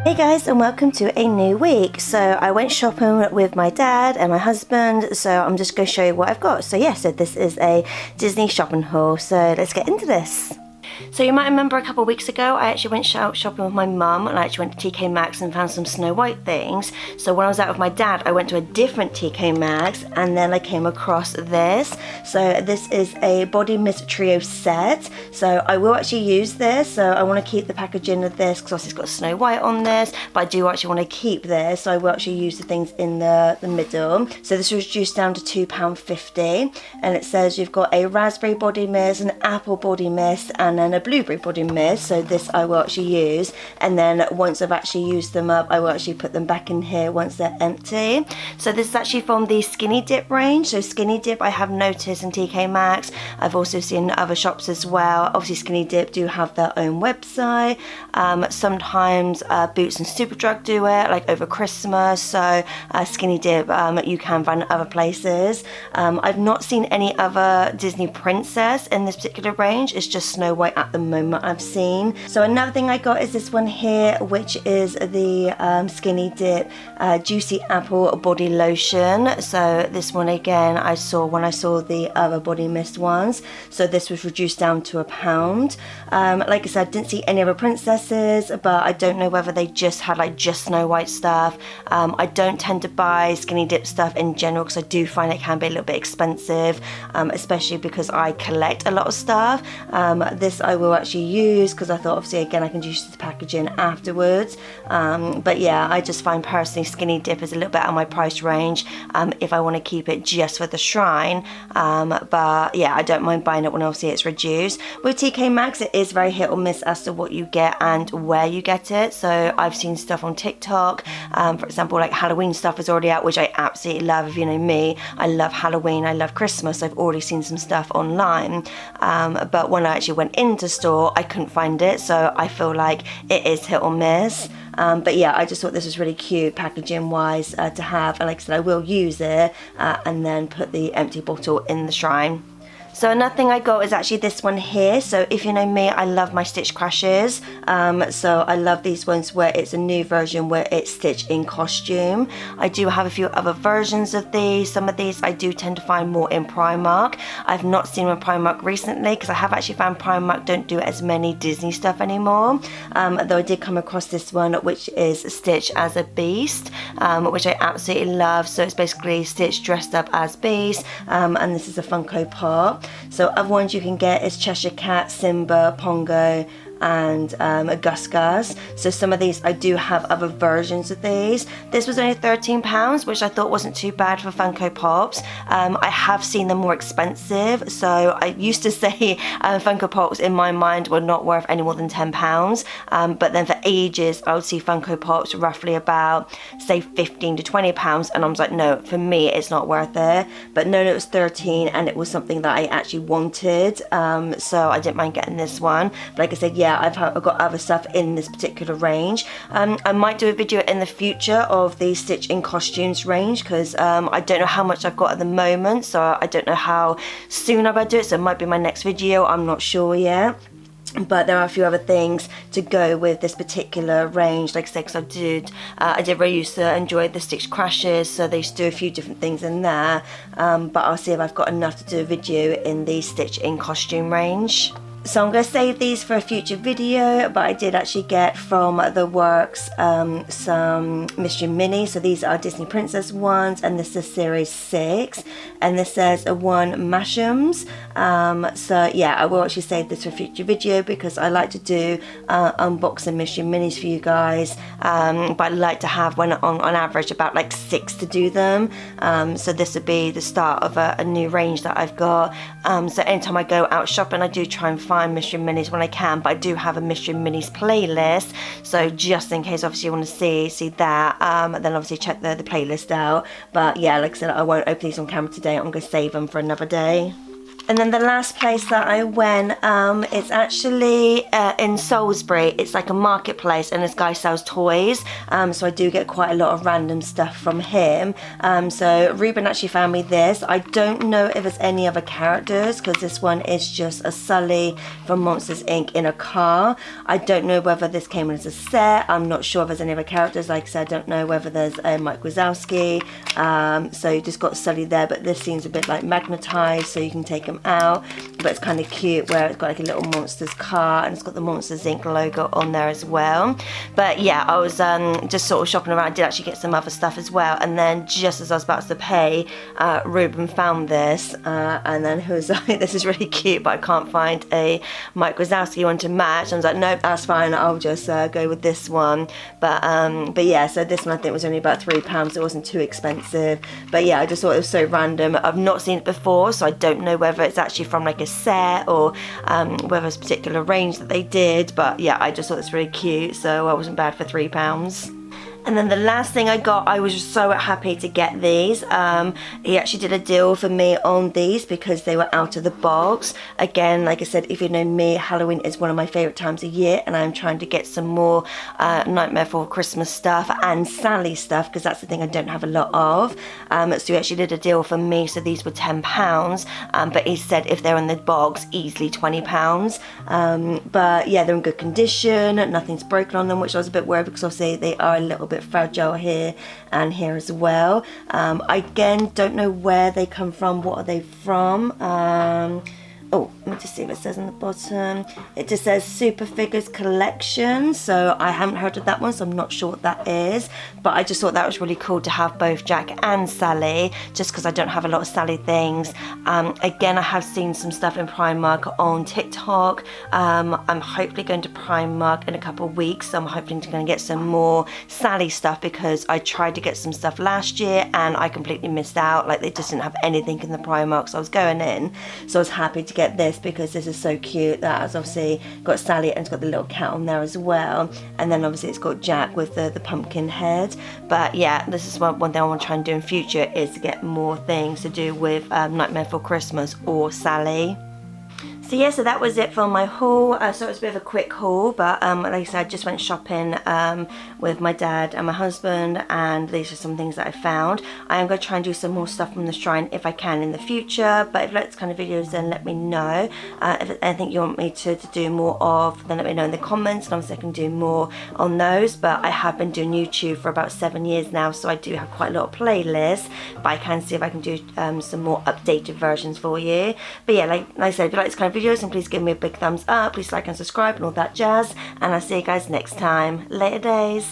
Hey guys, and welcome to a new week. So I went shopping with my dad and my husband, so I'm just going to show you what I've got. So so this is a Disney shopping haul, so let's get into this. So you might remember a couple of weeks ago I actually went out shopping with my mum, and I actually went to TK Maxx and found some Snow White things. So when I was out with my dad, I went to a different TK Maxx and then I came across this. So this is a body mist trio set. So I will actually use this. So I want to keep the packaging of this because obviously it's got Snow White on this, but I do actually want to keep this. So I will actually use the things in the middle. So this was reduced down to £2.50, and it says you've got a raspberry body mist, an apple body mist, and then a blueberry body mist. So this I will actually use, and then once I've actually used them up, I will actually put them back in here once they're empty. So this is actually from the Skinny Dip range. So Skinny Dip I have noticed in TK Maxx. I've also seen other shops as well. Obviously Skinny Dip do have their own website. Sometimes Boots and Superdrug do it, like over Christmas. So Skinny Dip you can find other places. I've not seen any other Disney princess in this particular range. It's just Snow White at the moment I've seen. So another thing I got is this one here, which is the Skinny Dip Juicy Apple Body Lotion. So this one again I saw when I saw the other body mist ones. So this was reduced down to £1. Like I said, I didn't see any other princesses, but I don't know whether they just had like just Snow White stuff. I don't tend to buy Skinny Dip stuff in general because I do find it can be a little bit expensive, especially because I collect a lot of stuff. This I will actually use because I thought obviously again I can use the packaging afterwards. But yeah, I just find personally Skinny Dip is a little bit out of my price range if I want to keep it just for the shrine. But yeah, I don't mind buying it when obviously it's reduced. With TK Maxx it is very hit or miss as to what you get and where you get it. So I've seen stuff on TikTok, for example like Halloween stuff is already out, which I absolutely love. If you know me, I love Halloween, I love Christmas. I've already seen some stuff online, but when I actually went into store I couldn't find it, so I feel like it is hit or miss. But yeah, I just thought this was really cute packaging wise to have, and like I said I will use it and then put the empty bottle in the shrine. So another thing I got is actually this one here. So if you know me, I love my Stitch Crashes. So I love these ones where it's a new version where it's Stitch in costume. I do have a few other versions of these. Some of these I do tend to find more in Primark. I've not seen them in Primark recently because I have actually found Primark don't do as many Disney stuff anymore. Though I did come across this one, which is Stitch as a Beast, which I absolutely love. So it's basically Stitch dressed up as Beast, and this is a Funko Pop. So other ones you can get is Cheshire Cat, Simba, Pongo, and Gus Gus. So some of these I do have other versions of these. This was only £13, which I thought wasn't too bad for Funko Pops. I have seen them more expensive, so I used to say Funko Pops in my mind were not worth any more than £10, but then for ages I would see Funko Pops roughly about say £15 to £20, and I was like, no, for me it's not worth it. But no, it was 13 and it was something that I actually wanted, so I didn't mind getting this one. But like I said, yeah, I've got other stuff in this particular range. I might do a video in the future of the Stitch in Costumes range because I don't know how much I've got at the moment, so I don't know how soon I'm going to do it, so it might be my next video, I'm not sure yet. But there are a few other things to go with this particular range, like I said, because I did really used to enjoy the Stitch Crashes, so they used to do a few different things in there, but I'll see if I've got enough to do a video in the Stitch in Costume range. So I'm going to save these for a future video, but I did actually get from the works some Mystery Minis. So these are Disney Princess ones, and this is series 6, and this says one Mashums. So yeah, I will actually save this for a future video because I like to do unboxing Mystery Minis for you guys, but I like to have on average about like 6 to do them. So this would be the start of a new range that I've got. So anytime I go out shopping I do try and find Mystery Minis when I can, but I do have a Mystery Minis playlist, so just in case obviously you want to see that, then obviously check the playlist out. But yeah, like I said, I won't open these on camera today, I'm going to save them for another day. And then the last place that I went, it's actually in Salisbury. It's like a marketplace, and this guy sells toys. So I do get quite a lot of random stuff from him. So Reuben actually found me this. I don't know if there's any other characters, because this one is just a Sully from Monsters Inc. in a car. I don't know whether this came as a set. I'm not sure if there's any other characters. Like I said, I don't know whether there's a Mike Wazowski. So you just got Sully there, but this seems a bit like magnetized, so you can take him out. But it's kind of cute where it's got like a little Monsters car, and it's got the Monsters Inc. logo on there as well. But yeah, I was just sort of shopping around. I did actually get some other stuff as well, and then just as I was about to pay, Reuben found this, and then he was like, this is really cute, but I can't find a Mike Wazowski one to match. I was like, nope, that's fine, I'll just go with this one. But yeah, so this one I think was only about £3. It wasn't too expensive. But yeah, I just thought it was so random. I've not seen it before, so I don't know whether it's actually from like a set or whether it's a particular range that they did. But yeah, I just thought it's really cute, so I wasn't bad for £3. And then the last thing I got, I was just so happy to get these. He actually did a deal for me on these because they were out of the box. Again, like I said, if you know me, Halloween is one of my favourite times of year, and I'm trying to get some more Nightmare Before Christmas stuff and Sally stuff, because that's the thing I don't have a lot of. So he actually did a deal for me, so these were £10, but he said if they're in the box, easily £20. But yeah, they're in good condition, nothing's broken on them, which I was a bit worried because obviously they are a little bit fragile here and here as well. I again don't know where they come from. What are they from? Oh, let me just see if it says on the bottom. It just says Super Figures Collection, so I haven't heard of that one, so I'm not sure what that is. But I just thought that was really cool to have both Jack and Sally, just because I don't have a lot of Sally things. Again, I have seen some stuff in Primark on TikTok. I'm hopefully going to Primark in a couple of weeks, so I'm hoping to get some more Sally stuff, because I tried to get some stuff last year and I completely missed out. Like, they just didn't have anything in the Primark, so I was going in. So I was happy to get this because this is so cute. That has obviously got Sally and it's got the little cat on there as well, and then obviously it's got Jack with the pumpkin head. But yeah, this is one thing I want to try and do in future, is to get more things to do with Nightmare Before Christmas or Sally. So yeah, so that was it for my haul. So it was a bit of a quick haul, but like I said, I just went shopping with my dad and my husband, and these are some things that I found. I am going to try and do some more stuff from the shrine if I can in the future, but if you like this kind of videos, then let me know. If there's anything you want me to do more of, then let me know in the comments, and obviously I can do more on those. But I have been doing YouTube for about 7 years now, so I do have quite a lot of playlists, but I can see if I can do some more updated versions for you. But yeah, like I said, if you like this kind of videos, and please give me a big thumbs up, please like and subscribe and all that jazz, and I'll see you guys next time. Later days.